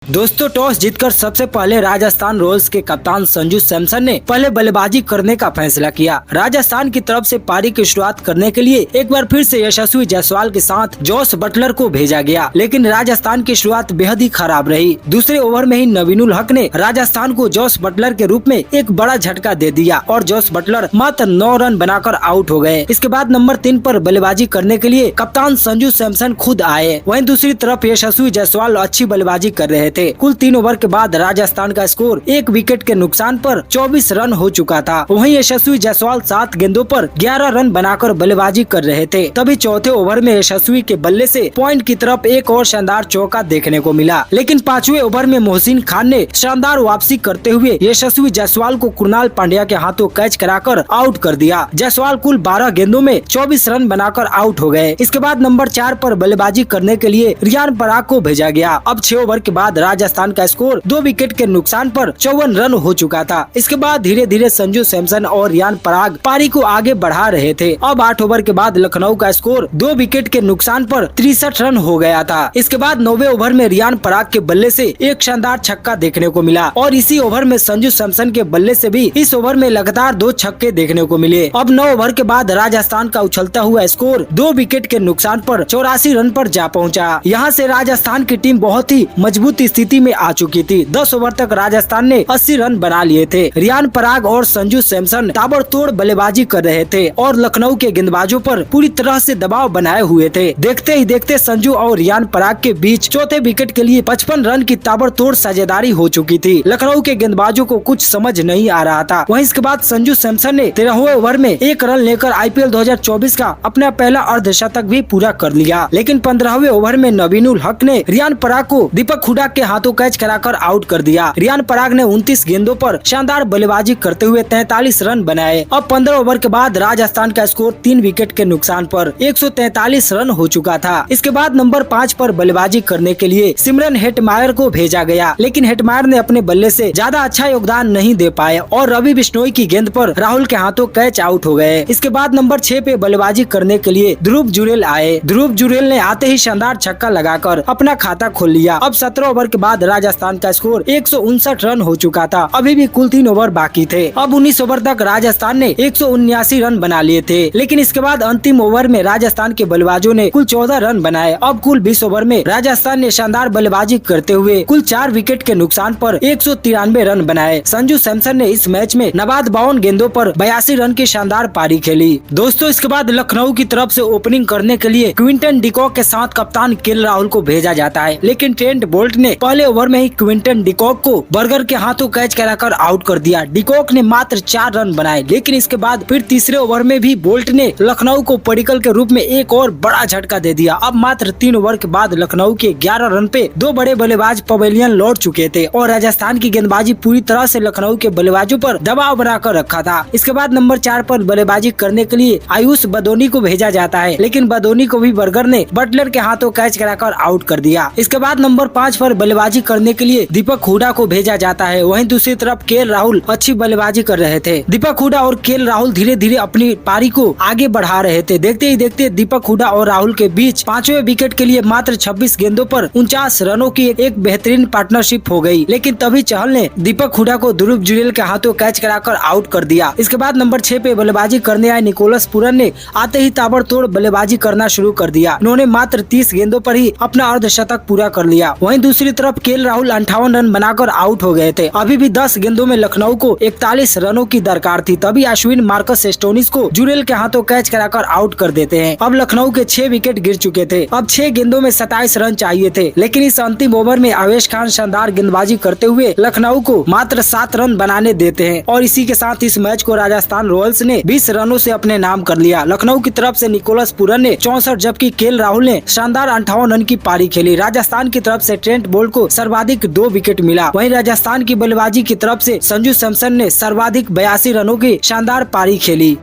दोस्तों, टॉस जीतकर सबसे पहले राजस्थान रॉयल्स के कप्तान संजू सैमसन ने पहले बल्लेबाजी करने का फैसला किया। राजस्थान की तरफ से पारी की शुरुआत करने के लिए एक बार फिर से यशस्वी जायसवाल के साथ जोस बटलर को भेजा गया, लेकिन राजस्थान की शुरुआत बेहद ही खराब रही। दूसरे ओवर में ही नवीनुल हक ने राजस्थान को जोस बटलर के रूप में एक बड़ा झटका दे दिया और जोस बटलर मात्र 9 रन बनाकर आउट हो गए। इसके बाद नंबर 3 पर बल्लेबाजी करने के लिए कप्तान संजू सैमसन खुद आए। वहीं दूसरी तरफ यशस्वी जायसवाल अच्छी बल्लेबाजी कर रहे थे। कुल 3 ओवर के बाद राजस्थान का स्कोर 1 विकेट के नुकसान पर 24 रन हो चुका था। वहीं यशस्वी जायसवाल 7 गेंदों पर 11 रन बनाकर बल्लेबाजी कर रहे थे। तभी चौथे ओवर में यशस्वी के बल्ले से पॉइंट की तरफ एक और शानदार चौका देखने को मिला, लेकिन 5वें ओवर में मोहसिन खान ने शानदार वापसी करते हुए यशस्वी जायसवाल को कृणाल पांड्या के हाथों कैच कराकर आउट कर दिया। जायसवाल कुल 12 गेंदों में 24 रन बनाकर आउट हो गए। इसके बाद नंबर 4 पर बल्लेबाजी करने के लिए रियान पराग को भेजा गया। अब 6 ओवर के बाद राजस्थान का स्कोर 2 विकेट के नुकसान पर 54 रन हो चुका था। इसके बाद धीरे धीरे संजू सैमसन और रियान पराग पारी को आगे बढ़ा रहे थे। अब 8 ओवर के बाद लखनऊ का स्कोर 2 विकेट के नुकसान पर 63 रन हो गया था। इसके बाद 9वें ओवर में रियान पराग के बल्ले से एक शानदार छक्का देखने को मिला और इसी ओवर में संजू सैमसन के बल्ले से भी इस ओवर में लगातार 2 छक्के देखने को मिले। अब 9 ओवर के बाद राजस्थान का उछलता हुआ स्कोर 2 विकेट के नुकसान पर 84 रन पर जा पहुंचा। यहाँ से राजस्थान की टीम बहुत ही मजबूत स्थिति में आ चुकी थी। 10 ओवर तक राजस्थान ने 80 रन बना लिए थे। रियान पराग और संजू सैमसन ताबड़तोड़ बल्लेबाजी कर रहे थे और लखनऊ के गेंदबाजों पर पूरी तरह से दबाव बनाए हुए थे। देखते ही देखते संजू और रियान पराग के बीच चौथे विकेट के लिए 55 रन की ताबड़तोड़ साझेदारी हो चुकी थी। लखनऊ के गेंदबाजों को कुछ समझ नहीं आ रहा था। वहीं इसके बाद संजू सैमसन ने 13वें ओवर में 1 रन लेकर IPL 2024 का अपना पहला अर्धशतक भी पूरा कर लिया, लेकिन 15वें ओवर में नवीनुल हक ने रियान पराग को दीपक हुडा के हाथों कैच कराकर आउट कर दिया। रियान पराग ने 29 गेंदों पर शानदार बल्लेबाजी करते हुए 43 रन बनाए। अब 15 ओवर के बाद राजस्थान का स्कोर 3 विकेट के नुकसान पर 143 रन हो चुका था। इसके बाद नंबर 5 पर बल्लेबाजी करने के लिए सिमरन हेटमायर को भेजा गया, लेकिन हेटमायर ने अपने बल्ले से ज्यादा अच्छा योगदान नहीं दे पाए और रवि बिश्नोई की गेंद पर राहुल के हाथों कैच आउट हो गए। इसके बाद नंबर 6 पे बल्लेबाजी करने के लिए ध्रुव जुरेल आए। ध्रुव जुरेल ने आते ही शानदार छक्का लगाकर अपना खाता खोल लिया। अब 17 ओवर के बाद राजस्थान का स्कोर 159 रन हो चुका था। अभी भी कुल 3 ओवर बाकी थे। अब 19 ओवर तक राजस्थान ने 179 रन बना लिए थे, लेकिन इसके बाद अंतिम ओवर में राजस्थान के बल्लेबाजों ने कुल 14 रन बनाए। अब कुल 20 ओवर में राजस्थान ने शानदार बल्लेबाजी करते हुए कुल 4 विकेट के नुकसान पर 193 रन बनाए। संजू सैमसन ने इस मैच में नबाद 52 गेंदों पर 82 रन की शानदार पारी खेली। दोस्तों, इसके बाद लखनऊ की तरफ से ओपनिंग करने के लिए क्विंटन डिकॉक के साथ कप्तान केएल राहुल को भेजा जाता है, लेकिन ट्रेंट बोल्ट ने पहले ओवर में ही क्विंटन डिकॉक को बर्गर के हाथों कैच कराकर आउट कर दिया। डिकॉक ने मात्र 4 रन बनाए, लेकिन इसके बाद फिर तीसरे ओवर में भी बोल्ट ने लखनऊ को पडिक्कल के रूप में एक और बड़ा झटका दे दिया। अब मात्र 3 ओवर के बाद लखनऊ के 11 रन पे 2 बड़े बल्लेबाज पवेलियन लौट चुके थे और राजस्थान की गेंदबाजी पूरी तरह से लखनऊ के बल्लेबाजों पर दबाव बनाकर रखा था। इसके बाद नंबर 4 पर बल्लेबाजी करने के लिए आयुष बदोनी को भेजा जाता है, लेकिन बदोनी को भी बर्गर ने बटलर के हाथों कैच कराकर आउट कर दिया। इसके बाद नंबर 5 पर बल्लेबाजी करने के लिए दीपक हुडा को भेजा जाता है। वहीं दूसरी तरफ केएल राहुल अच्छी बल्लेबाजी कर रहे थे। दीपक हुडा और केएल राहुल धीरे धीरे अपनी पारी को आगे बढ़ा रहे थे। देखते ही देखते दीपक हुडा और राहुल के बीच 5वें विकेट के लिए मात्र 26 गेंदों पर 49 रनों की एक बेहतरीन पार्टनरशिप हो गई, लेकिन तभी चहल ने दीपक हुडा को ध्रुव जुरेल के हाथों कैच कराकर आउट कर दिया। इसके बाद नंबर 6 पे बल्लेबाजी करने आए निकोलस पूरन ने आते ही ताबड़तोड़ बल्लेबाजी करना शुरू कर दिया। उन्होंने मात्र 30 गेंदों पर ही अपना अर्धशतक पूरा कर लिया। वहीं दूसरी तरफ केएल राहुल 58 रन बनाकर आउट हो गए थे। अभी भी 10 गेंदों में लखनऊ को 41 रनों की दरकार थी, तभी अश्विन मार्कस एस्टोनिस को जुरेल के हाथों कैच कराकर आउट कर देते हैं। अब लखनऊ के 6 विकेट गिर चुके थे। अब 6 गेंदों में 27 रन चाहिए थे, लेकिन इस अंतिम ओवर में आवेश खान शानदार गेंदबाजी करते हुए लखनऊ को मात्र 7 रन बनाने देते हैं और इसी के साथ इस मैच को राजस्थान रॉयल्स ने 20 रनों से अपने नाम कर लिया। लखनऊ की तरफ से निकोलस पूरन ने 64 जबकि केएल राहुल ने शानदार 58 रन की पारी खेली। राजस्थान की तरफ से ट्रेंट बोल्ट को सर्वाधिक 2 विकेट मिला। वहीं राजस्थान की बल्लेबाजी की तरफ से संजू सैमसन ने सर्वाधिक 82 रनों की शानदार पारी खेली।